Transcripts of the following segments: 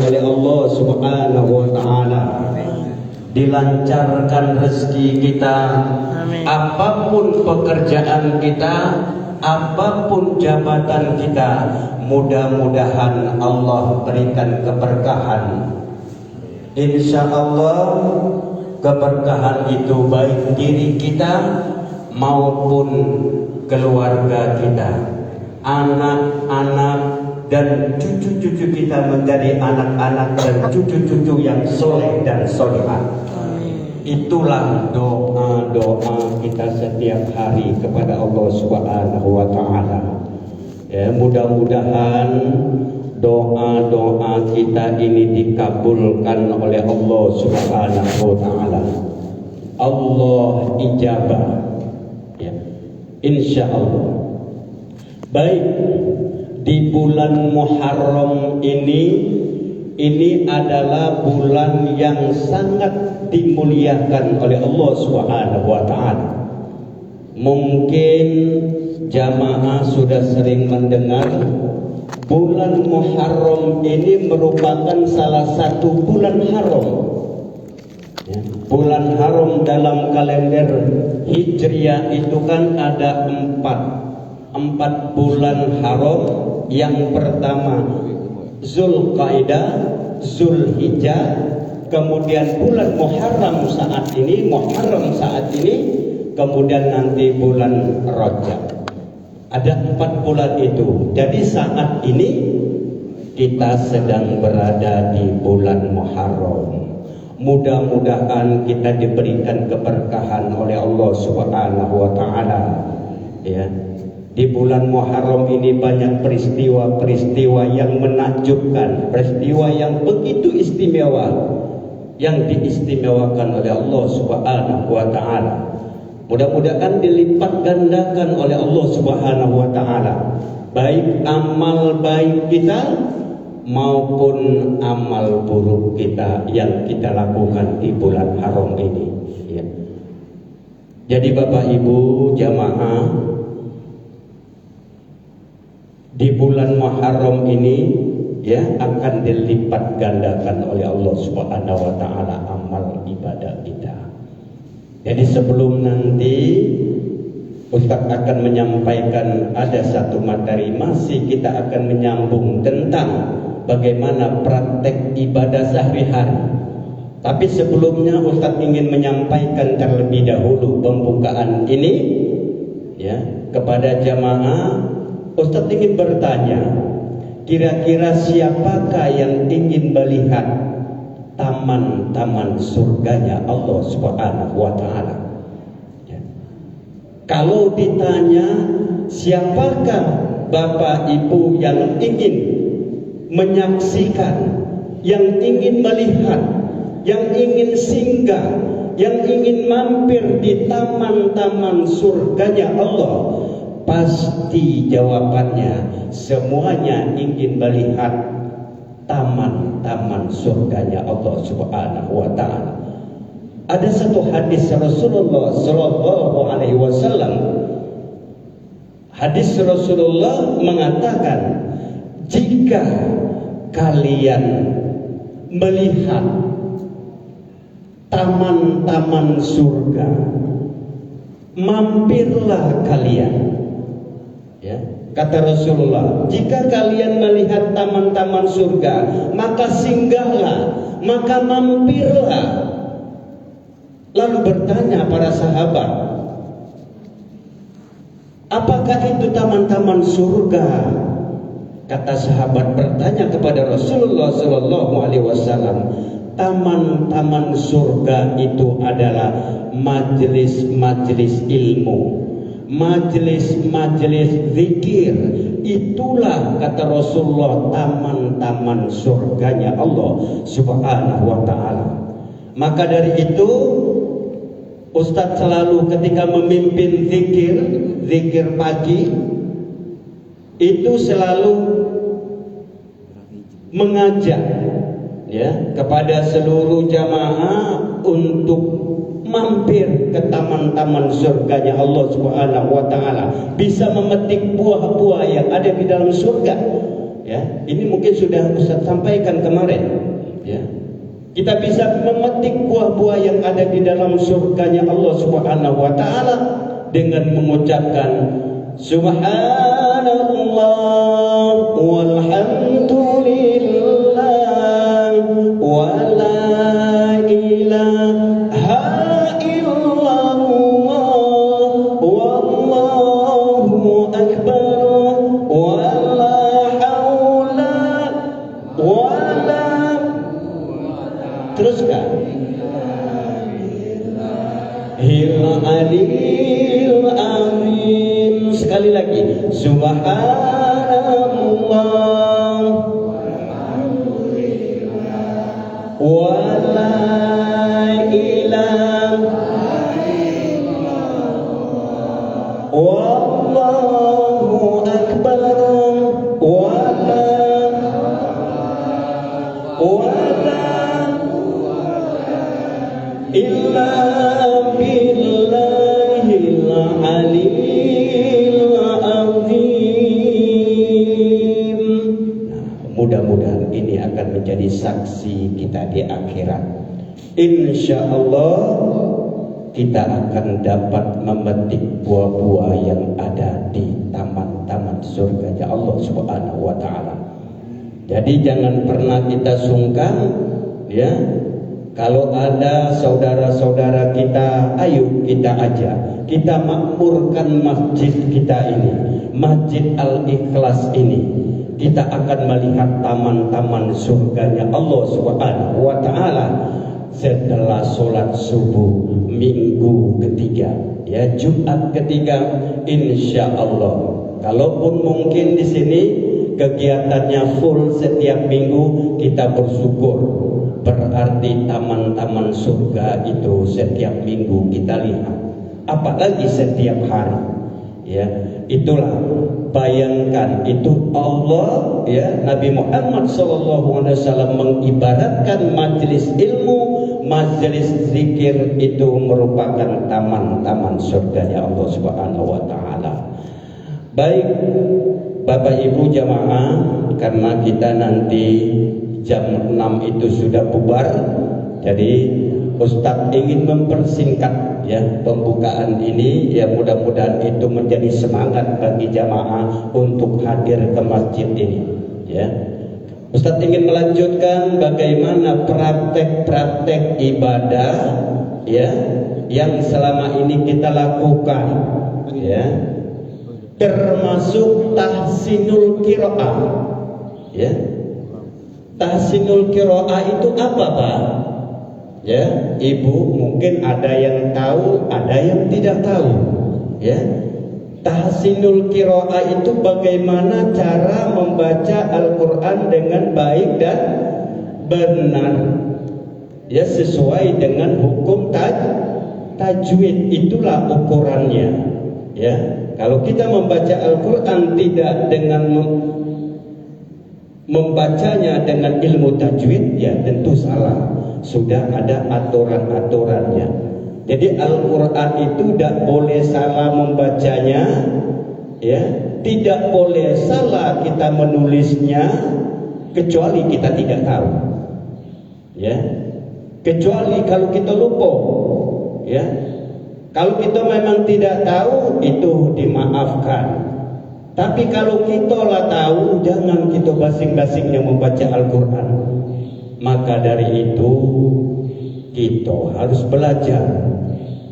oleh Allah Subhanahu wa taala. Dilancarkan rezeki kita. Amin. Apapun pekerjaan kita, apapun jabatan kita, mudah-mudahan Allah berikan keberkahan. Insya Allah keberkahan itu baik diri kita maupun keluarga kita, anak-anak dan cucu-cucu kita menjadi anak-anak dan cucu-cucu yang soleh dan solehah. Itulah doa-doa kita setiap hari kepada Allah Subhanahu wa taala. Ya, mudah-mudahan doa-doa kita ini dikabulkan oleh Allah Subhanahu wa taala. Allah ijabah. Ya. Insyaallah. Baik, di bulan Muharram ini adalah bulan yang sangat dimuliakan oleh Allah Subhanahu wa taala. Mungkin jamaah sudah sering mendengar bulan Muharram ini merupakan salah satu bulan haram. Ya, bulan haram dalam kalender Hijriah itu kan ada empat bulan haram. Yang pertama Zulqaidah, Zulhijjah, kemudian bulan Muharram saat ini, kemudian nanti bulan Rajab. Ada 4 bulan itu. Jadi saat ini kita sedang berada di bulan Muharram. Mudah-mudahan kita diberikan keberkahan oleh Allah Subhanahu wa taala. Ya. Di bulan Muharram ini banyak peristiwa-peristiwa yang menakjubkan, peristiwa yang begitu istimewa, yang diistimewakan oleh Allah Subhanahu wa taala. Mudah-mudahan dilipat gandakan oleh Allah Subhanahu wa taala, baik amal baik kita maupun amal buruk kita yang kita lakukan di bulan haram ini. Ya. Jadi Bapak Ibu jamaah, di bulan Muharram ini ya akan dilipat gandakan oleh Allah Subhanahu wa taala amal ibadah kita. Jadi sebelum nanti Ustaz akan menyampaikan ada satu materi, masih kita akan menyambung tentang bagaimana praktek ibadah sehari-hari. Tapi sebelumnya Ustaz ingin menyampaikan terlebih dahulu pembukaan ini ya kepada jamaah. Ustaz ingin bertanya, kira-kira siapakah yang ingin melihat taman-taman surganya Allah Subhanahu wa taala? Ya. Kalau ditanya siapakah Bapak Ibu yang ingin menyaksikan, yang ingin melihat, yang ingin singgah, yang ingin mampir di taman-taman surganya Allah, pasti jawabannya semuanya ingin melihat taman-taman surganya Allah Subhanahu wa taala. Ada satu hadis Rasulullah sallallahu alaihi wasallam. Hadis Rasulullah mengatakan, jika kalian melihat taman-taman surga, mampirlah kalian. Ya, kata Rasulullah, jika kalian melihat taman-taman surga, maka singgahlah, maka mampirlah. Lalu bertanya para sahabat, apakah itu taman-taman surga? Kata sahabat bertanya kepada Rasulullah sallallahu alaihi wasallam, taman-taman surga itu adalah majelis-majelis ilmu, majelis-majelis zikir. Itulah kata Rasulullah taman-taman surganya Allah Subhanahu wa taala. Maka dari itu Ustadz selalu ketika memimpin zikir pagi itu selalu mengajak ya kepada seluruh jamaah untuk mampir ke taman-taman surganya Allah Subhanahu wa taala, bisa memetik buah-buah yang ada di dalam surga. Ya, ini mungkin sudah Ustaz sampaikan kemarin. Ya, kita bisa memetik buah-buah yang ada di dalam surganya Allah Subhanahu wa taala dengan mengucapkan subhanallah walhamdulillah wa la ilaha illallah wallahu akbar wa la haula wa la teruskan Hil alil amin. Sekali lagi subhanallah wa la ilaha illallah wallahu akbar wa la illa billahil aliyil azim. Mudah-mudahan ini akan menjadi saksi kita di akhirat. Insya Allah kita akan dapat memetik buah-buah yang ada di taman-taman surganya Allah Subhanahu wa taala. Jadi jangan pernah kita sungkan, ya. Kalau ada saudara-saudara kita, ayo kita ajak, kita makmurkan masjid kita ini, Masjid Al-Ikhlas ini. Kita akan melihat taman-taman surganya Allah Subhanahu wa taala setelah sholat subuh minggu ketiga, ya, Jumat ketiga, insya Allah. Kalaupun mungkin di sini kegiatannya full setiap minggu, kita bersyukur. Berarti taman-taman surga itu setiap minggu kita lihat, apalagi setiap hari. Ya, itulah, bayangkan itu Allah, ya, Nabi Muhammad SAW mengibaratkan majelis ilmu, majelis zikir itu merupakan taman-taman surganya Allah Subhanahu wa taala. Baik Bapak Ibu jamaah, karena kita nanti jam 6 itu sudah bubar, jadi Ustadz ingin mempersingkat, ya, pembukaan ini, ya, mudah-mudahan itu menjadi semangat bagi jamaah untuk hadir ke masjid ini, ya. Ustadz ingin melanjutkan bagaimana praktek-praktek ibadah, ya, yang selama ini kita lakukan, ya, termasuk tahsinul qiraah, ya. Tahsinul qiraah itu apa, Pak? Ya, Ibu mungkin ada yang tahu, ada yang tidak tahu. Ya, tahsinul qiraah itu bagaimana cara membaca Al-Quran dengan baik dan benar, ya, sesuai dengan hukum tajwid. Itulah ukurannya. Ya, kalau kita membaca Al-Quran tidak dengan membacanya dengan ilmu tajwid, ya tentu salah. Sudah ada aturan-aturannya. Jadi Al-Quran itu tidak boleh salah membacanya, ya, tidak boleh salah kita menulisnya, kecuali kita tidak tahu, ya, kecuali kalau kita lupa, ya. Kalau kita memang tidak tahu, itu dimaafkan. Tapi kalau kita lah tahu, jangan kita basing-basingnya membaca Al-Quran. Maka dari itu kita harus belajar.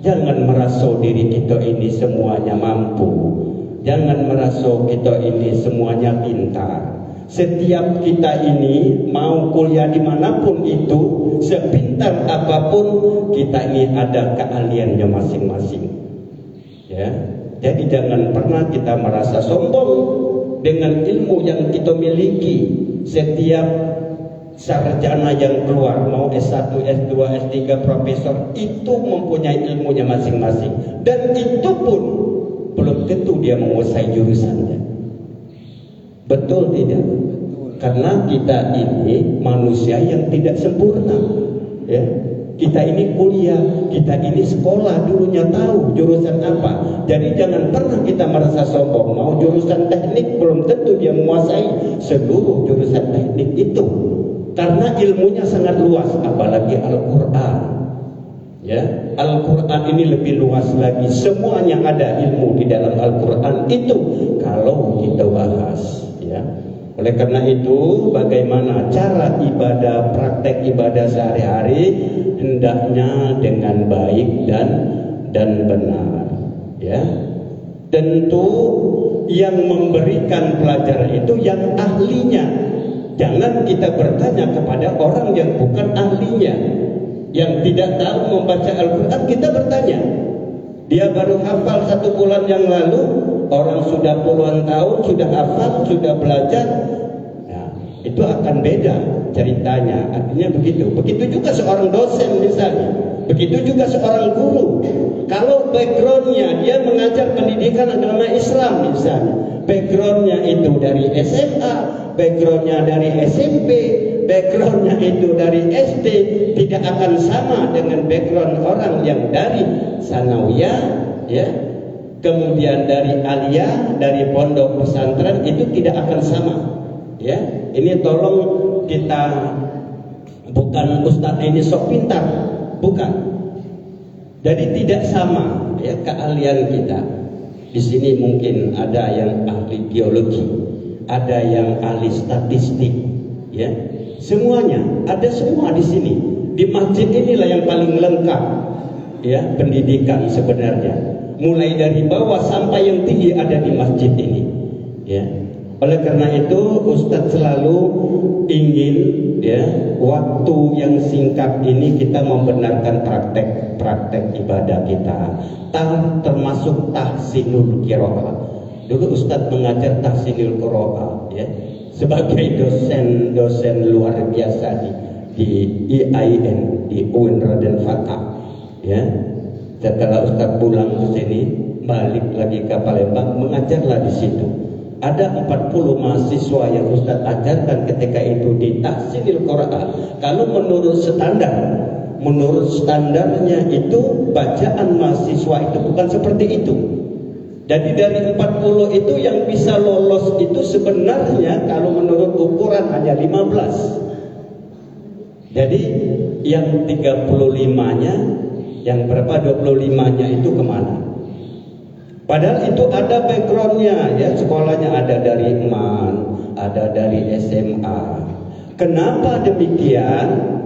Jangan merasa diri kita ini semuanya mampu. Jangan merasa kita ini semuanya pintar. Setiap kita ini mau kuliah dimanapun itu, sepintar apapun, kita ini ada keahliannya masing-masing, ya. Jadi jangan pernah kita merasa sombong dengan ilmu yang kita miliki. Setiap sarjana yang keluar, mau S1, S2, S3, profesor, itu mempunyai ilmunya masing-masing. Dan itu pun belum tentu dia menguasai jurusannya. Betul tidak? Karena kita ini manusia yang tidak sempurna, ya. Kita ini kuliah, kita ini sekolah, dulunya tahu jurusan apa. Jadi jangan pernah kita merasa sombong. Mau jurusan teknik, belum tentu dia menguasai seluruh jurusan teknik itu. Karena ilmunya sangat luas, apalagi Al-Quran. Ya, Al-Quran ini lebih luas lagi. Semuanya ada ilmu di dalam Al-Quran itu kalau kita bahas. Ya. Oleh karena itu, bagaimana cara ibadah, praktek ibadah sehari-hari hendaknya dengan baik dan benar. Ya, tentu yang memberikan pelajaran itu yang ahlinya. Jangan kita bertanya kepada orang yang bukan ahlinya, yang tidak tahu membaca Al-Quran. Kita bertanya, dia baru hafal 1 bulan yang lalu, orang sudah puluhan tahun, sudah hafal, sudah belajar. Nah, itu akan beda ceritanya. Artinya begitu. Begitu juga seorang dosen misalnya. Begitu juga seorang guru. Kalau backgroundnya dia mengajar pendidikan agama Islam misalnya, backgroundnya itu dari SMA, backgroundnya dari SMP, backgroundnya itu dari SD, tidak akan sama dengan background orang yang dari sanawiyah, ya, kemudian dari aliyah, dari pondok pesantren, itu tidak akan sama. Ya, ini tolong kita, bukan Ustadz ini sok pintar, bukan. Jadi tidak sama ya keahlian kita. Di sini mungkin ada yang ahli biologi, ada yang ahli statistik, ya. Semuanya ada semua di sini. Di masjid inilah yang paling lengkap, ya, pendidikan sebenarnya. Mulai dari bawah sampai yang tinggi ada di masjid ini, ya. Oleh karena itu Ustadz selalu ingin, ya, waktu yang singkat ini kita membenarkan praktek ibadah kita, termasuk tahsinul qiraah. Dulu Ustadz mengajar tahsinul qiraah, ya, sebagai dosen luar biasa di IAIN, di UIN Raden Fatah, ya. Setelah Ustadz pulang ke sini, balik lagi ke Palembang, mengajarlah di situ. Ada 40 mahasiswa yang Ustadz ajarkan ketika itu di tahsinul qiraah. Kalau menurut standarnya itu bacaan mahasiswa itu bukan seperti itu. Jadi dari 40 itu yang bisa lolos itu sebenarnya kalau menurut ukuran hanya 15. Jadi yang 35-nya, yang berapa 25-nya itu kemana? Padahal itu ada backgroundnya, ya, sekolahnya ada dari MAN, ada dari SMA. Kenapa demikian?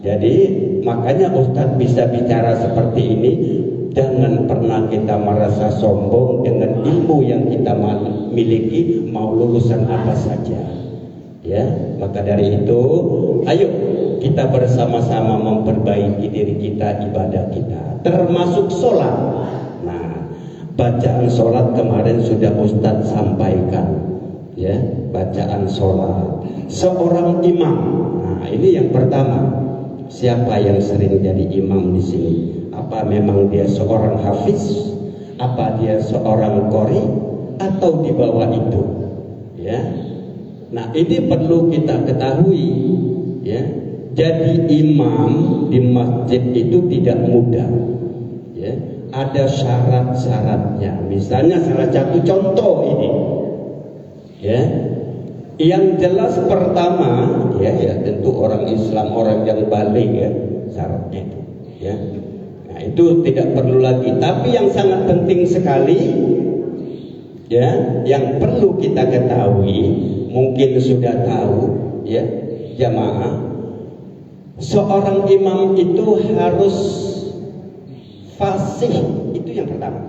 Jadi makanya Ustadz bisa bicara seperti ini. Jangan pernah kita merasa sombong dengan ilmu yang kita miliki, mau lulusan apa saja. Ya, maka dari itu, ayo kita bersama-sama memperbaiki diri kita, ibadah kita, termasuk sholat. Nah, bacaan sholat kemarin sudah Ustadz sampaikan, ya, bacaan sholat seorang imam. Nah, ini yang pertama, siapa yang sering jadi imam di sini? Apa memang dia seorang hafiz? Apa dia seorang qori? Atau di bawah itu? Ya, nah ini perlu kita ketahui, ya. Jadi imam di masjid itu tidak mudah, ya. Ada syarat-syaratnya. Misalnya salah satu contoh ini, ya, yang jelas pertama, ya tentu orang Islam, orang yang baligh, ya, syaratnya itu, ya. Nah itu tidak perlu lagi. Tapi yang sangat penting sekali, ya, yang perlu kita ketahui, mungkin sudah tahu, ya, jamaah, seorang imam itu harus fasih, itu yang pertama.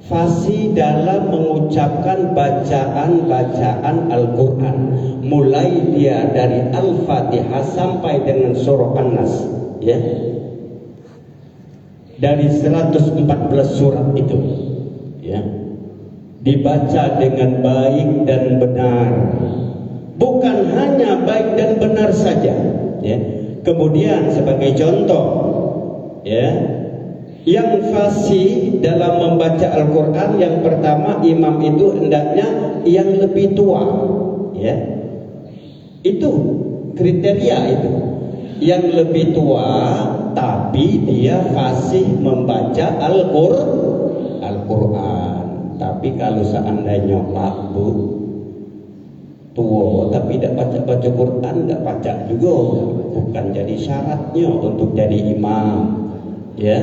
Fasih dalam mengucapkan bacaan-bacaan Al-Quran, mulai dia dari Al-Fatihah sampai dengan surah An-Nas, ya, dari 114 surat itu, ya, dibaca dengan baik dan benar. Bukan hanya baik dan benar saja, ya. Kemudian sebagai contoh, ya, yang fasih dalam membaca Al-Quran, yang pertama imam itu hendaknya yang lebih tua, ya. Itu kriteria itu. yang lebih tua, tapi dia fasih membaca Al-Quran. Tapi kalau seandainya Pak Bu tua tapi tidak baca Quran, tidak baca juga, bukan jadi syaratnya untuk jadi imam. Ya,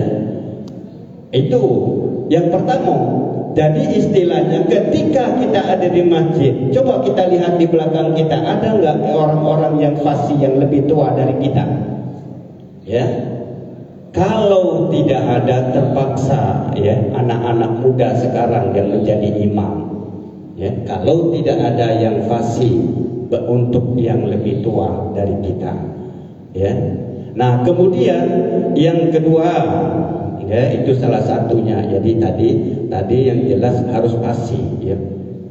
itu yang pertama. Jadi istilahnya ketika kita ada di masjid, coba kita lihat di belakang kita, ada nggak orang-orang yang fasih yang lebih tua dari kita? Ya, kalau tidak ada, terpaksa ya anak-anak muda sekarang yang menjadi imam. Ya, kalau tidak ada yang fasih untuk yang lebih tua dari kita, ya. Nah, kemudian yang kedua, ya itu salah satunya. Jadi tadi yang jelas harus fasih, ya.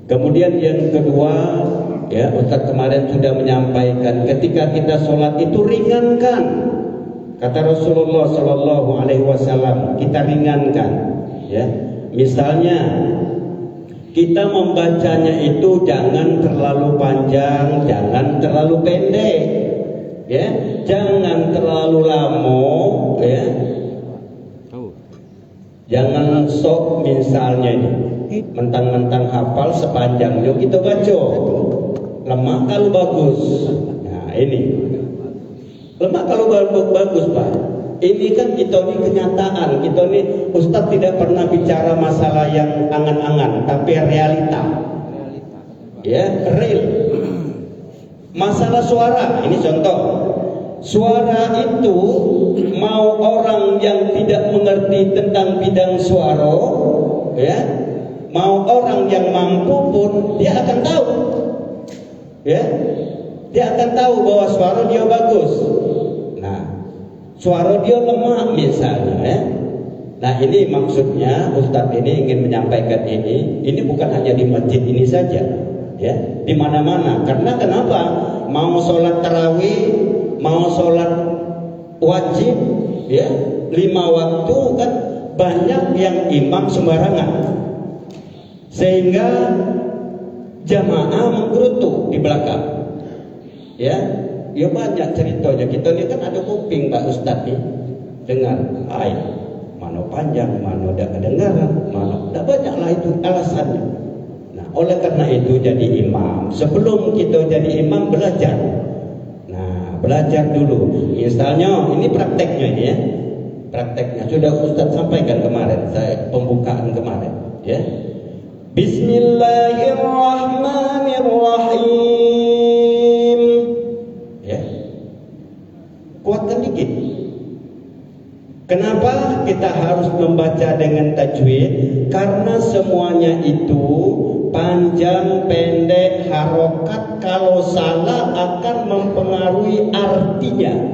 Kemudian yang kedua, ya Ustaz kemarin sudah menyampaikan, ketika kita sholat itu ringankan. Kata Rasulullah Shallallahu Alaihi Wasallam, kita ringankan, ya. Misalnya kita membacanya itu jangan terlalu panjang, jangan terlalu pendek, ya, jangan terlalu lama, ya. Jangan sok misalnya ini mentang-mentang hafal sepanjangnya kita baca, lemah kalau bagus. Nah ini lemah kalau bagus Pak. Ini kan kita ini kenyataan, kita ini Ustadz tidak pernah bicara masalah yang angan-angan, tapi realita. Ya, real. Masalah suara, ini contoh. Suara itu mau orang yang tidak mengerti tentang bidang suara, ya, mau orang yang mampu pun dia akan tahu. Ya. Dia akan tahu bahwa suara dia bagus. Nah, suara dia lemah misalnya, ya. Nah ini maksudnya Ustadz ini ingin menyampaikan ini bukan hanya di masjid ini saja, ya, di mana-mana. Karena kenapa? Mau sholat tarawih, mau sholat wajib, ya, 5 waktu kan banyak yang imam sembarangan, sehingga jamaah menggerutu di belakang, ya. Ya banyak ceritanya. Kita ini kan ada kuping Pak Ustadz nih, dengar ayat mana panjang, mana tidak kedengaran, mana tidak, banyaklah itu alasannya. Nah oleh karena itu jadi imam, sebelum kita jadi imam belajar. Nah belajar dulu. Misalnya ini prakteknya ini, ya, prakteknya sudah Ustadz sampaikan kemarin, saya pembukaan kemarin, ya. Bismillahirrahmanirrahim. Ya, kuatkan dikit. Kenapa kita harus membaca dengan tajwid? Karena semuanya itu panjang, pendek, harokat, kalau salah akan mempengaruhi artinya.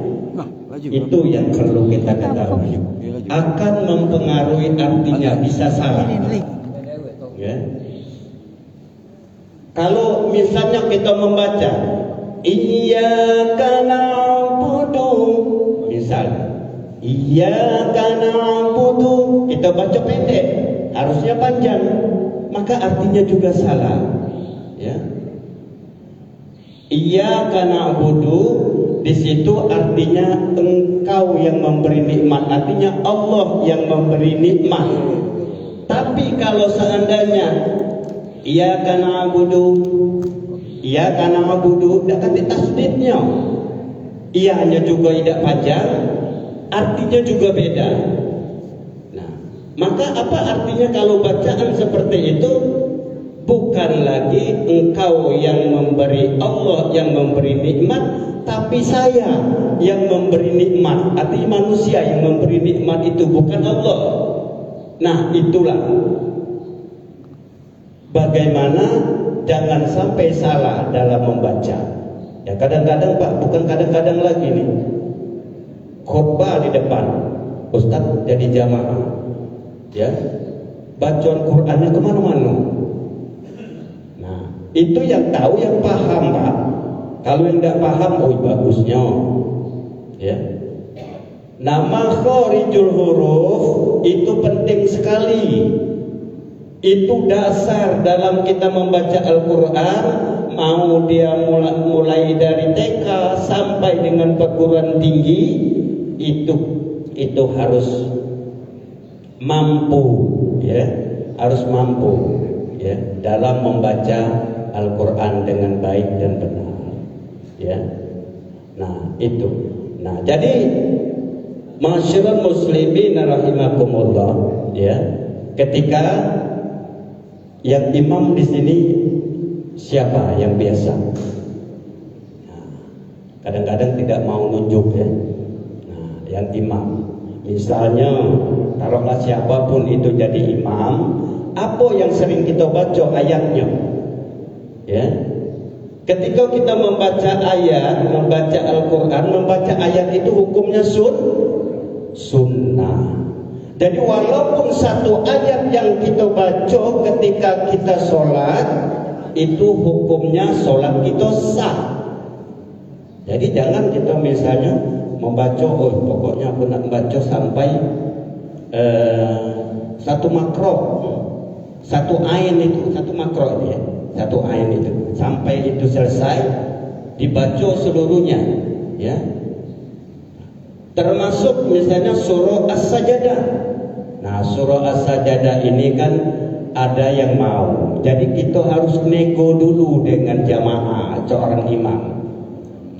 Itu yang perlu kita ketahui. Akan mempengaruhi artinya, bisa salah. Ya. Kalau misalnya kita membaca Iyyaka na'budu, misalnya Iyyaka na'budu, kita baca pendek, harusnya panjang, maka artinya juga salah, ya. Iyyaka na'budu di situ artinya engkau yang memberi nikmat, artinya Allah yang memberi nikmat. Tapi kalau seandainya Iyyaka na'budu, Iyyaka na'budu, tidak ada tasdidnya, iyanya juga tidak panjang, artinya juga beda. Nah, maka apa artinya kalau bacaan seperti itu? Bukan lagi engkau yang memberi, Allah yang memberi nikmat, tapi saya yang memberi nikmat. Artinya manusia yang memberi nikmat itu, bukan Allah. Nah itulah bagaimana jangan sampai salah dalam membaca. Ya kadang-kadang Pak, bukan kadang-kadang lagi nih, khutbah di depan Ustadz jadi jamaah, ya, bacaan Qurannya kemana-mana. Nah itu yang tahu, yang paham Pak. Kalau yang tidak paham, oh bagusnya, ya. Nama khorijul huruf itu penting sekali. Itu dasar dalam kita membaca Al-Quran, mau dia mulai dari TK sampai dengan perguruan tinggi, itu harus mampu, ya, harus mampu, ya, dalam membaca Al-Quran dengan baik dan benar, ya. Nah itu. Nah jadi masyarakat muslimin rahimakumullah, ya, ketika yang imam di sini siapa yang biasa? Nah, kadang-kadang tidak mau nunjuk, ya. Nah, yang imam, misalnya taruhlah siapapun itu jadi imam, apa yang sering kita baca ayatnya, ya. Ketika kita membaca ayat, membaca Al-Quran, membaca ayat itu hukumnya sunnah. Jadi walaupun satu ayat yang kita baca ketika kita sholat, itu hukumnya sholat kita sah. Jadi jangan kita misalnya membaca, oh pokoknya aku nak baca sampai satu makro, satu ain itu, satu makro ya, satu ain itu, sampai itu selesai dibaca seluruhnya, ya. Termasuk misalnya surah As-Sajdah. Nah, surah As-Sajdah ini kan ada yang mau, jadi kita harus nego dulu dengan jamaah seorang imam.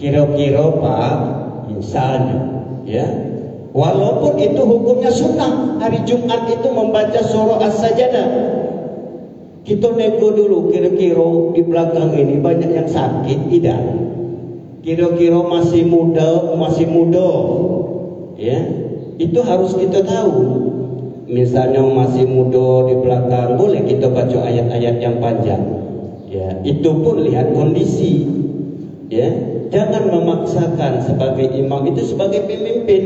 Kira-kira Pak, misalnya, ya, walaupun itu hukumnya sunnah, hari Jumat itu membaca surah As-Sajdah, kita nego dulu. Kira-kira di belakang ini banyak yang sakit tidak? Kira-kira masih muda, ya, itu harus kita tahu. Misalnya masih muda di belakang, boleh kita baca ayat-ayat yang panjang, ya. Itu pun lihat kondisi, ya. Jangan memaksakan sebagai imam itu sebagai pemimpin.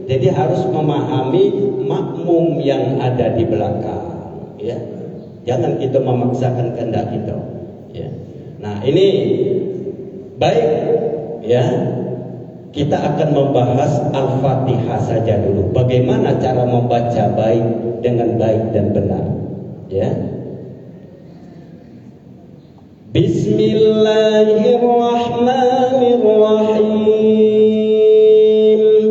Jadi harus memahami makmum yang ada di belakang, ya. Jangan kita memaksakan kehendak kita, ya. Nah ini baik, ya. Kita akan membahas Al-Fatihah saja dulu. Bagaimana cara membaca baik dengan baik dan benar, ya. Bismillahirrahmanirrahim.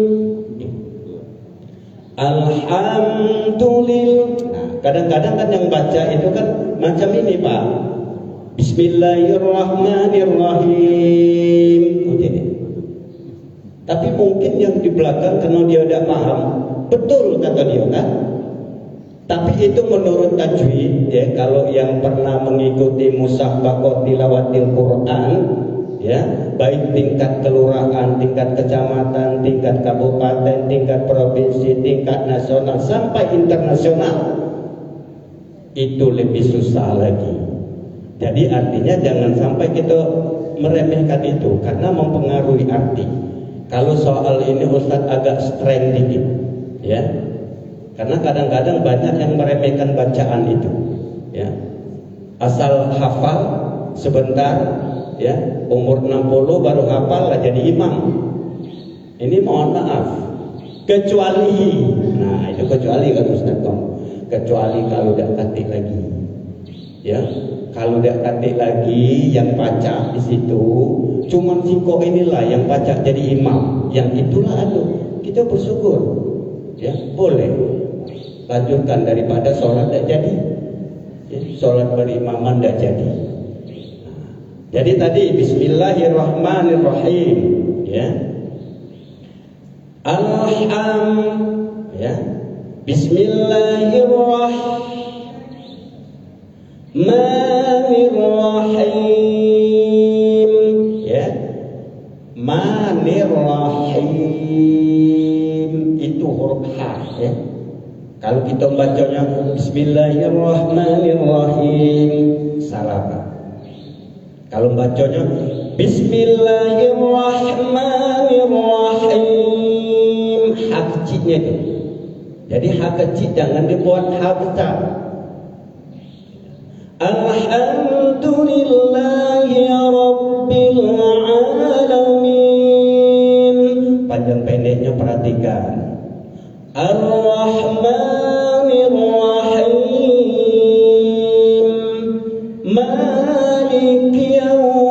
Alhamdulillah. Nah, kadang-kadang kan yang baca itu kan macam ini, Pak. Bismillahirrahmanirrahim. Begini. Tapi mungkin yang di belakang karena dia tidak paham, betul kata dia kan. Tapi itu menurut tajwid, ya. Kalau yang pernah mengikuti musabaqah tilawatil Quran, ya, baik tingkat kelurahan, tingkat kecamatan, tingkat kabupaten, tingkat provinsi, tingkat nasional sampai internasional, itu lebih susah lagi. Jadi artinya jangan sampai kita meremehkan itu karena mempengaruhi arti. Kalau soal ini Ustadz agak streng dikit, ya, karena kadang-kadang banyak yang meremehkan bacaan itu, ya. Asal hafal sebentar, ya, umur 60 baru hafal lah jadi imam. Ini mohon maaf, kecuali, nah itu kecuali kan Ustadz, kecuali kalau udah katik lagi, ya. Kalau udah katik lagi yang baca di situ cuman siko inilah yang baca jadi imam, yang itulah kita bersyukur, ya, boleh lanjutkan daripada sholat tidak jadi, ya, sholat berimaman tidak jadi. Jadi tadi Bismillahirrahmanirrahim, ya, ya, Bismillahirrahmanirrahim, ya, Manirrahim itu huruf H, ya. Kalau kita bacanya Bismillahirrahmanirrahim, salah Pak. Kalau bacanya Bismillahirrahmanirrahim, H kecilnya itu. Jadi H kecil jangan dibuat H besar. Alhamdulillahi Rabbil Alamin. Panjang pendeknya perhatikan. Ar-Rahmanir-Rahim, Maliki Yawmiddin.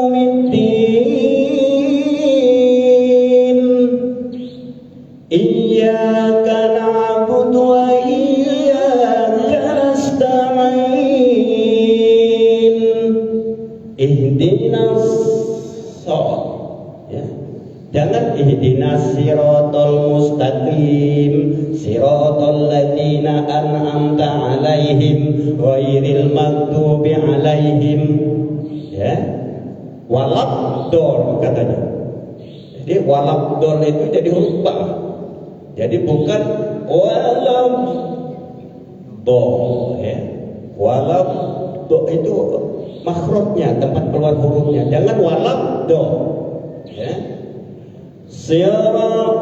Iyyaka na'budu wa iyyaka nasta'in. Ihdinas sharat. Ya. Jangan ihdinas siratal mustaqim, siratal ladzina an'amta 'alaihim ghairil maghdubi 'alaihim. Ya. Walabdor katanya. Jadi walabdor itu jadi huruf ba. Jadi bukan walabdor, ya. Walabdor itu makhrajnya, tempat keluar hurufnya. Jangan walabdor. Ya. Siratal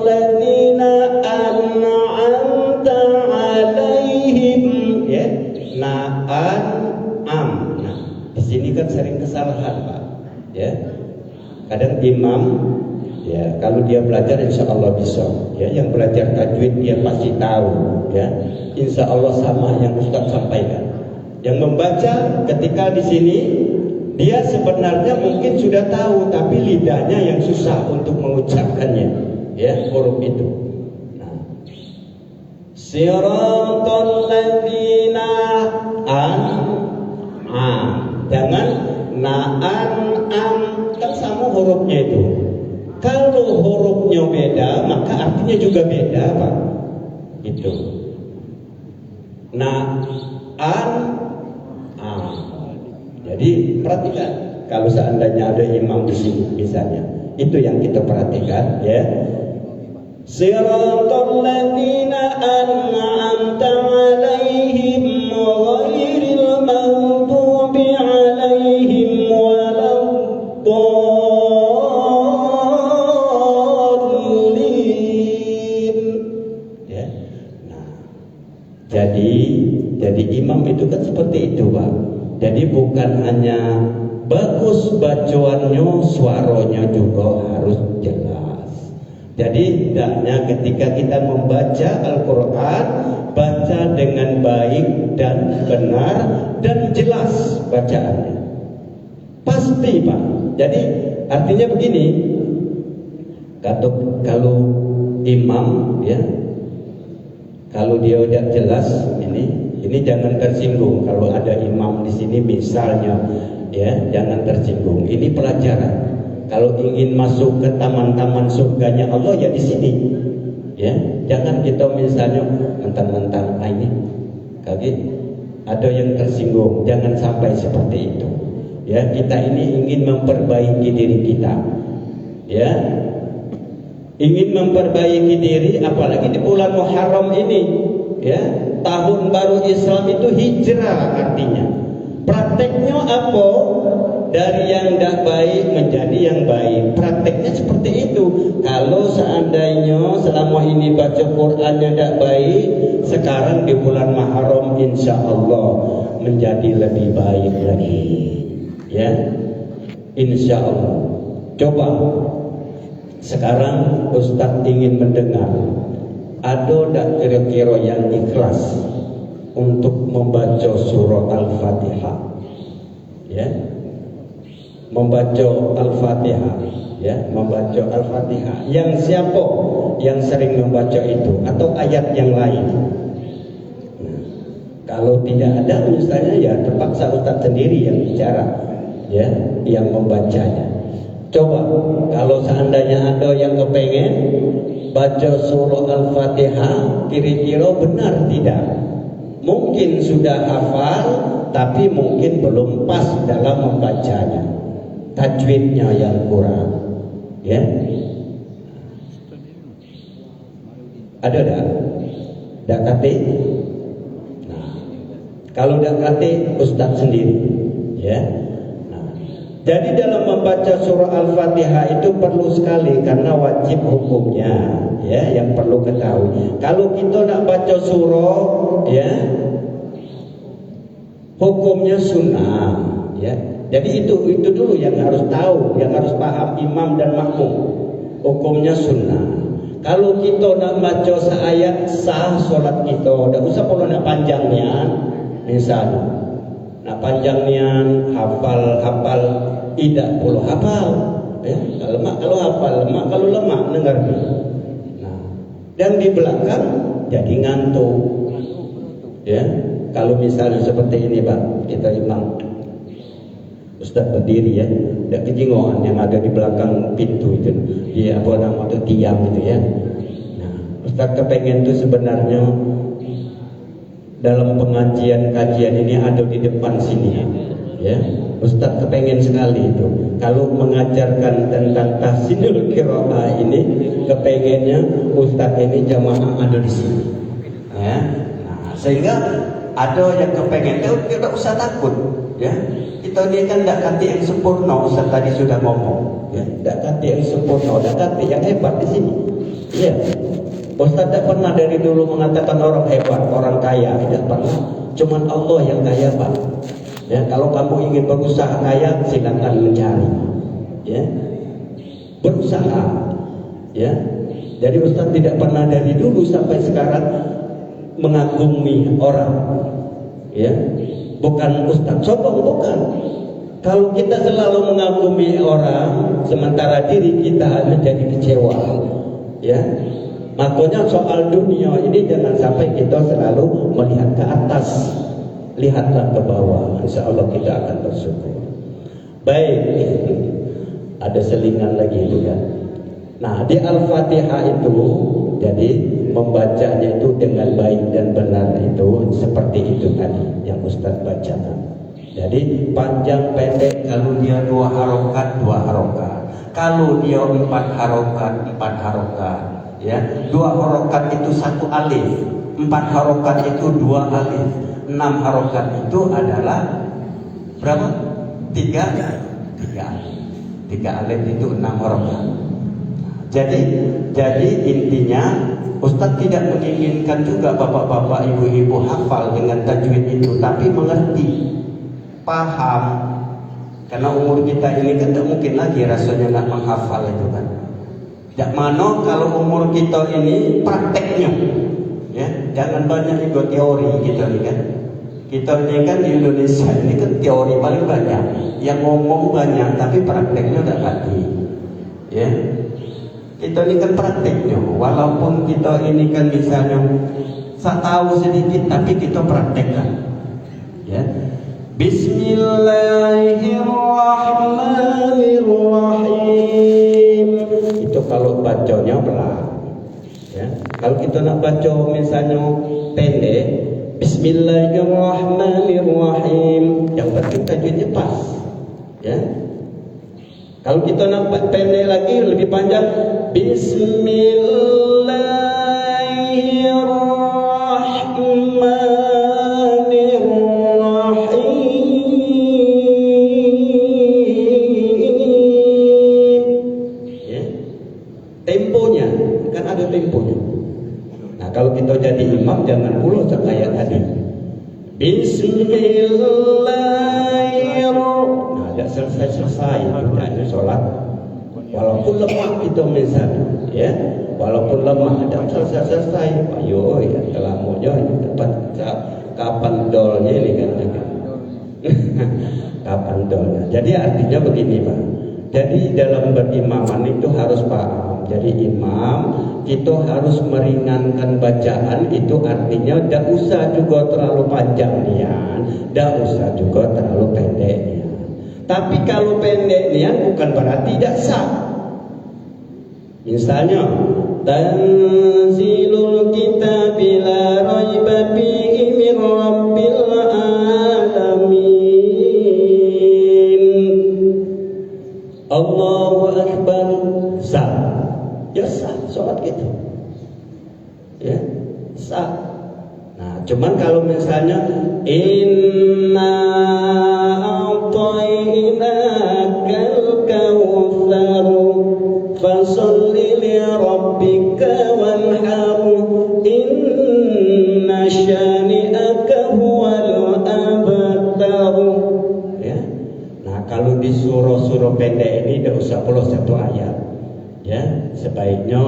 ladzina an'amta 'alaihim. Ya. Na'am. Nah, di sini kan sering kesalahan, Pak. Ya. Kadang imam, ya, kalau dia belajar insya Allah bisa. Ya, yang belajar tajwid dia pasti tahu. Ya, insya Allah sama yang Ustaz sampaikan. Yang membaca ketika di sini dia sebenarnya mungkin sudah tahu, tapi lidahnya yang susah untuk mengucapkannya. Ya, huruf itu. Nah, siratal ladzina jangan na'an'am, kan sama hurufnya itu. Kalau hurufnya beda, maka artinya juga beda, Pak. Itu. Jadi perhatikan, kalau seandainya ada imam di sini misalnya, itu yang kita perhatikan, ya. Siratal ladzina an'amta 'alaihim ghairil maghdubi 'alaihim waladdallin. Ya. Nah, jadi imam itu kan seperti itu, Pak. Jadi bukan hanya bagus bacaannya, suaranya juga harus jelas. Jadi hendaknya ketika kita membaca Al-Quran, baca dengan baik dan benar dan jelas bacaannya. Pasti, Pak. Jadi artinya begini, kalau imam, ya, kalau dia udah jelas, ini jangan tersinggung. Kalau ada imam di sini misalnya, ya, jangan tersinggung. Ini pelajaran. Kalau ingin masuk ke taman-taman surganya Allah, ya di sini. Ya, jangan kita misalnya mentang-mentang ini kaget ada yang tersinggung. Jangan sampai seperti itu. Ya, kita ini ingin memperbaiki diri kita. Ya, ingin memperbaiki diri, apalagi di bulan Muharram ini. Ya, tahun baru Islam itu hijrah artinya. Prakteknya apa? Dari yang tidak baik menjadi yang baik. Prakteknya seperti itu. Kalau seandainya selama ini baca Qur'annya tidak baik, sekarang di bulan Muharram insya Allah menjadi lebih baik lagi. Ya, insya Allah. Coba sekarang Ustaz ingin mendengar, ada tak kira-kira yang ikhlas untuk membaca surah Al-Fatihah? Ya, membaca Al-Fatihah, ya, membaca Al-Fatihah. Yang siapa yang sering membaca itu atau ayat yang lain? Nah, kalau tidak ada misalnya, ya terpaksa Ustaz sendiri yang bicara, ya, yang membacanya. Coba kalau seandainya ada yang kepengen baca surah Al-Fatihah, kira-kira benar tidak? Mungkin sudah hafal, tapi mungkin belum pas dalam membacanya. Tajwidnya yang kurang. Ya. Ada tak? Tak kate? Nah, kalau tak kate, Ustaz sendiri. Ya. Jadi dalam membaca surah Al-Fatihah itu perlu sekali, karena wajib hukumnya, ya, yang perlu ketahui. Kalau kita nak baca surah, ya, hukumnya sunnah, ya. Jadi itu dulu yang harus tahu, yang harus paham imam dan makmum. Hukumnya sunnah. Kalau kita nak baca seayat, sah solat kita. Tak usah perlu nak panjangnya, misalnya. Nak panjangnya hafal tidak perlu hafal, ya. Kalau hafal ulama kalau lemak dengar. Nah, dan di belakang jadi ngantuk. Ya, kalau misalnya seperti ini Pak, kita imam Ustaz berdiri ya, tidak kejingoan yang ada di belakang pintu itu, di apa nama itu tiang itu ya. Nah, Ustaz kepengen itu sebenarnya dalam pengajian kajian ini ada di depan sini ya. Ustaz kepengen sekali itu kalau mengajarkan tentang tahsinul qiraah ini, kepengennya Ustaz ini jamaah ada di sini ya. Nah, sehingga ada yang kepengen tidak usah takut ya. Kita ini kan tidak kata yang sempurna, Ustaz tadi sudah ngomong ya. Tidak kata yang sempurna, tidak kata yang hebat di sini ya. Ustaz tidak pernah dari dulu mengatakan orang hebat, orang kaya, tidak pernah. Cuman Allah yang kaya Pak. Ya, kalau kamu ingin berusaha kaya, silakan mencari. Ya, berusaha. Ya, jadi Ustaz tidak pernah dari dulu sampai sekarang mengagumi orang. Ya, bukan Ustaz sombong, bukan. Kalau kita selalu mengagumi orang, sementara diri kita menjadi kecewa. Ya. Makanya soal dunia ini jangan sampai kita selalu melihat ke atas, lihatlah ke bawah. Insya Allah kita akan bersyukur. Baik, ada selingan lagi itu ya. Nah, di Al-Fatihah itu jadi membacanya itu dengan baik dan benar itu seperti itu tadi yang Ustaz bacakan. Jadi panjang pendek, kalau dia 2 harokat 2 harokat, kalau dia 4 harokat 4 harokat. Ya, 2 harokat itu 1 alif, 4 harokat itu 2 alif, 6 harokat itu adalah berapa? 3 alif itu 6 harokat. Jadi intinya Ustaz tidak menginginkan juga bapak-bapak, ibu-ibu hafal dengan tajwid itu, tapi mengerti, paham. Karena umur kita ini kan tidak mungkin lagi rasanya nak menghafal itu kan. Jak mana kalau umur kita ini prakteknya, ya, jangan banyak ikut teori kita ni kan. Kita ni kan di Indonesia ini kan teori paling banyak, yang ngomong banyak tapi prakteknya tak hati, ya. Kita ni kan prakteknya, walaupun kita ini kan misalnya tahu sedikit tapi kita praktekkan, ya. Bismillahirrahmanirrahim. Itu kalau bacanya pelan ya. Kalau kita nak baca misalnya pendek, Bismillahirrahmanirrahim, yang penting tajwidnya pas ya. Kalau kita nak pendek lagi, lebih panjang, Bismillahirrahmanirrahim ya. Temponya kan ada temponya. Nah, kalau kita jadi imam jangan pula kayak tadi, Bismillahirrahmanirrahim. Nah, tidak selesai itu sholat. Walaupun lemah itu misalnya, ya, walaupun lemah tidak selesai. Ayo ya, kelamunya itu dapat kapan dolnya ini kan? Kapan dolnya? Jadi artinya begini Pak. Jadi dalam berimaman itu harus paham. Jadi imam kita harus meringankan bacaan, itu artinya tidak usah juga terlalu panjangnya, tidak usah juga terlalu pendeknya. Tapi kalau pendeknya bukan berarti tidak sah. Misalnya, Tanzilul kitabi la raiba fihi min rabbil alamin. Allahu akbar. Sah. Ya sah sholat gitu. Ya, sah. Nah, cuman kalau misalnya inna a'tainakal kautsar fasholli li rabbika wanhar inna syani'aka huwal abtar. Ya. Nah, kalau di surah-surah pendek ini tidak usah pula 1 ayat. Ya, sebaiknya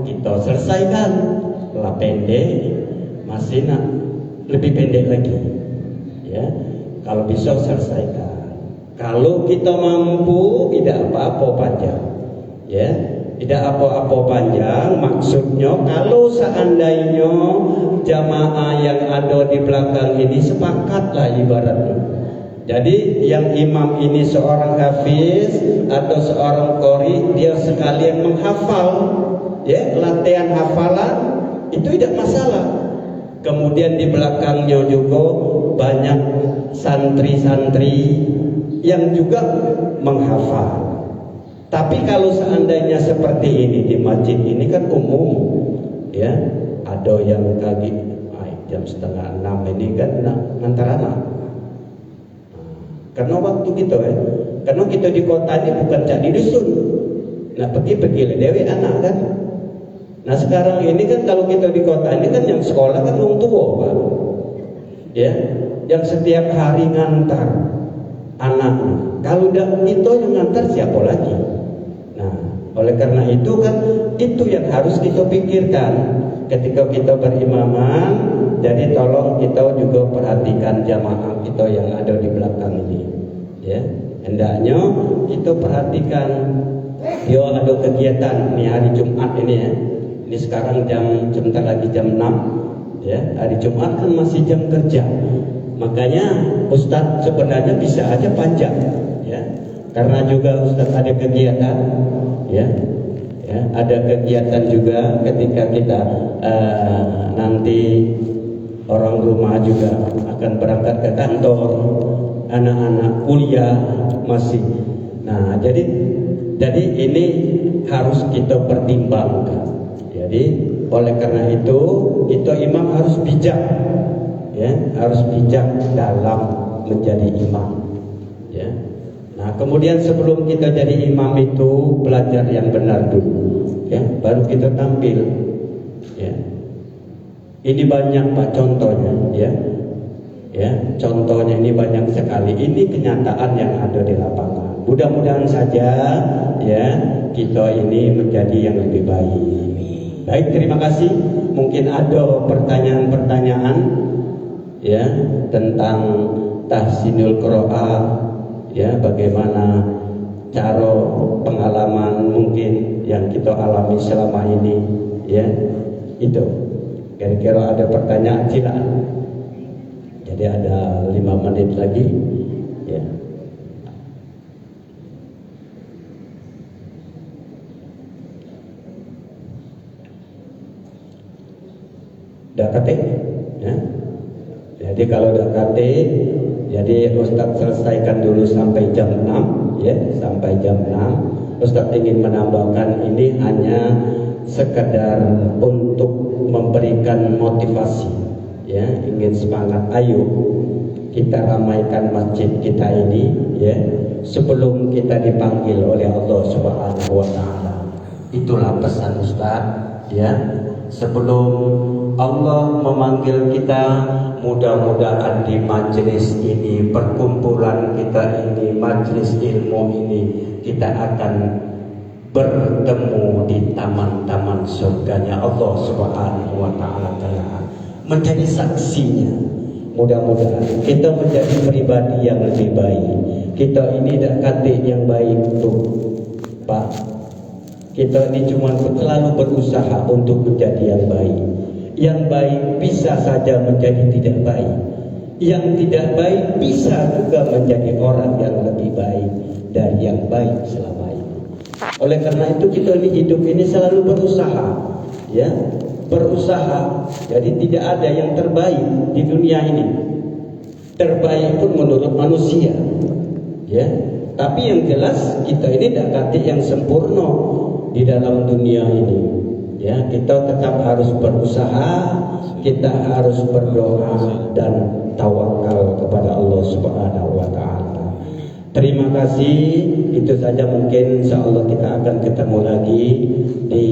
kita selesaikan. Kalau pendek masih nak lebih pendek lagi. Ya, kalau bisa selesaikan. Kalau kita mampu tidak apa-apa panjang. Ya, Tidak apa-apa panjang, maksudnya kalau seandainya jamaah yang ada di belakang ini sepakatlah ibaratnya. Jadi yang imam ini seorang hafiz atau seorang qori, dia sekalian menghafal, ya, latihan hafalan itu tidak masalah. Kemudian di belakangnya juga banyak santri-santri yang juga menghafal. Tapi kalau seandainya seperti ini di masjid ini kan umum, ya, ada yang kaget jam 5:30 ini kan ngantar anak. Karena waktu kita karena kita di kota ini bukan cak di dusun. Nah pergi dewe anak kan. Nah sekarang ini kan kalau kita di kota ini kan yang sekolah kan orang tua Pak. Ya, yang setiap hari ngantar anak. Kalau udah itu yang ngantar siapa lagi? Nah, oleh karena itu kan itu yang harus kita pikirkan ketika kita berimaman. Jadi tolong kita juga perhatikan jamaah kita yang ada di belakang ini, ya. Hendaknya kita perhatikan. Dia ada kegiatan nih hari Jumat ini ya. Ini sekarang sebentar lagi jam 6, ya. Hari Jumat kan masih jam kerja. Makanya Ustadz sebenarnya bisa aja panjang, ya. Karena juga Ustadz ada kegiatan, ya. Ya, ada kegiatan juga ketika kita nanti orang rumah juga akan berangkat ke kantor, anak-anak kuliah masih. Nah, jadi ini harus kita pertimbangkan. Jadi oleh karena itu imam harus bijak, ya, harus bijak dalam menjadi imam, ya. Nah, kemudian sebelum kita jadi imam itu belajar yang benar dulu, ya, baru kita tampil, ya. Ini banyak Pak contohnya, ya. Ya, contohnya ini banyak sekali. Ini kenyataan yang ada di lapangan. Mudah-mudahan saja, ya, kita ini menjadi yang lebih baik. Baik, terima kasih. Mungkin ada pertanyaan-pertanyaan, ya, tentang tahsinul qiraah, ya, bagaimana cara pengalaman mungkin yang kita alami selama ini, ya, itu. Kira-kira ada pertanyaan silakan. Jadi ada 5 menit lagi, ya. Dakate, ya. Jadi kalau dakate, jadi Ustadz selesaikan dulu sampai jam 6, ya, sampai jam 6. Ustadz ingin menambahkan ini hanya sekedar untuk memberikan motivasi, ya, ingin semangat. Ayo kita ramaikan masjid kita ini, ya, sebelum kita dipanggil oleh Allah Subhanahu wa taala. Itulah pesan Ustaz, ya. Sebelum Allah memanggil kita, mudah-mudahan di majelis ini, perkumpulan kita ini, majelis ilmu ini, kita akan bertemu di taman-taman surganya Allah Subhanahu wa taala, menjadi saksinya. Mudah-mudahan kita menjadi pribadi yang lebih baik. Kita ini dak kate yang baik tuh, Pak. Kita ini cuma selalu berusaha untuk menjadi yang baik. Yang baik bisa saja menjadi tidak baik. Yang tidak baik bisa juga menjadi orang yang lebih baik dari yang baik selama ini. Oleh karena itu kita hidup ini selalu berusaha, ya, berusaha. Jadi tidak ada yang terbaik di dunia ini. Terbaik pun menurut manusia, ya. Tapi yang jelas kita ini tidak kate yang sempurna di dalam dunia ini, ya. Kita tetap harus berusaha, kita harus berdoa dan tawakal kepada Allah Subhanahu wa taala. Terima kasih. Itu saja mungkin, insyaallah kita akan ketemu lagi di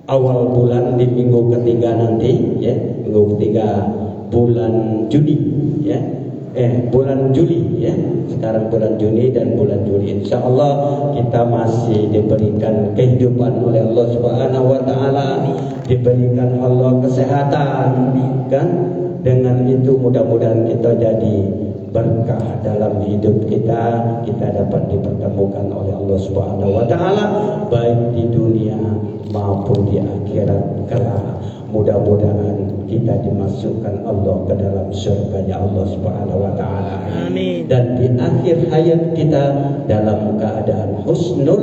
awal bulan, di minggu ketiga nanti, ya, minggu ketiga bulan Juni, ya. Bulan Juli, ya. Sekarang bulan Juni dan bulan Juli. Insyaallah kita masih diberikan kehidupan oleh Allah Subhanahu wa taala, diberikan Allah kesehatan, kan? Dengan itu mudah-mudahan kita jadi berkah dalam hidup kita dapat dipertemukan oleh Allah Subhanahu wa taala baik di dunia maupun di akhirat kelak. Mudah-mudahan kita dimasukkan Allah ke dalam surga-Nya Allah Subhanahu wa taala. Amin. Dan di akhir hayat kita dalam keadaan husnul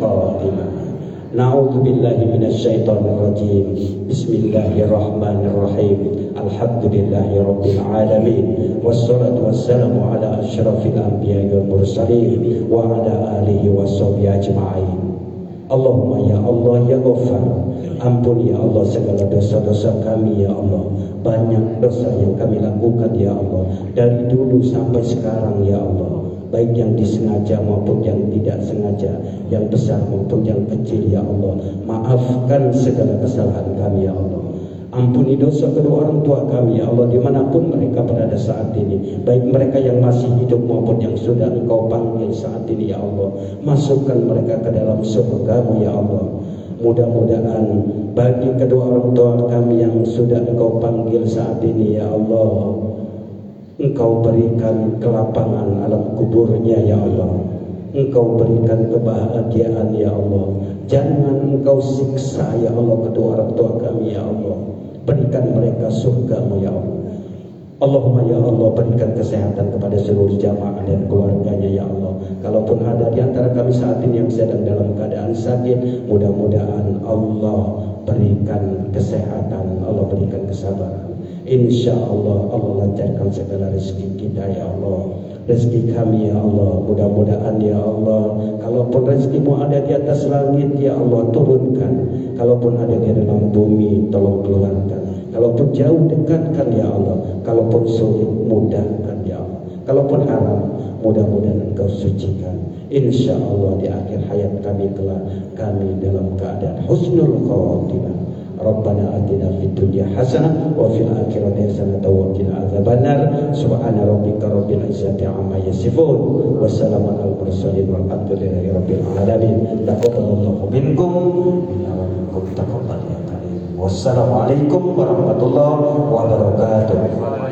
khatimah. Na'udzubillahi minasyaitonir rajim. Bismillahirrahmanirrahim. Alhamdulillahirabbil alamin. Wassalatu wassalamu ala asyrafil anbiya'i wal mursalin wa ala alihi washabihi ajma'in. Allahumma ya Allah ya Ghaffar, ampuni ya Allah segala dosa-dosa kami ya Allah. Banyak dosa yang kami lakukan ya Allah, dari dulu sampai sekarang ya Allah, baik yang disengaja maupun yang tidak sengaja, yang besar maupun yang kecil ya Allah. Maafkan segala kesalahan kami ya Allah. Ampuni dosa kedua orang tua kami ya Allah, dimanapun mereka berada saat ini, baik mereka yang masih hidup maupun yang sudah Engkau panggil saat ini ya Allah. Masukkan mereka ke dalam surga-Mu ya Allah. Mudah-mudahan bagi kedua orang tua kami yang sudah Engkau panggil saat ini ya Allah, Engkau berikan kelapangan alam kuburnya ya Allah. Engkau berikan kebahagiaan ya Allah. Jangan Engkau siksa ya Allah kedua orang tua kami ya Allah. Berikan mereka surga-Mu ya Allah. Allahumma ya Allah, berikan kesehatan kepada seluruh jamaah dan keluarganya ya Allah. Kalaupun ada di antara kami saat ini yang sedang dalam keadaan sakit, mudah-mudahan Allah berikan kesehatan, Allah berikan kesabaran. Insya Allah Allah lancarkan segala rezeki kita ya Allah. Rezeki kami ya Allah, mudah-mudahan ya Allah, kalaupun rezekimu ada di atas langit ya Allah, turunkan. Kalaupun ada di dalam bumi, tolong keluarkan. Kalaupun jauh, dekatkan ya Allah. Kalaupun sulit, mudahkan ya Allah. Kalaupun haram, mudah-mudahan Engkau sucikan. Insya Allah di akhir hayat kami kelak, kami dalam keadaan husnul khatimah. Rabbana atina fid dunya hasanah wa fil akhirati hasanah wa qina adzabannar. Subhana rabbika rabbil izzati amma yasifun wa salamun alal mursalin walhamdulillahi rabbil alamin. Taqabbalallahu minkum wa minkum taqabbal ya karim. Wassalamualaikum warahmatullahi wabarakatuh.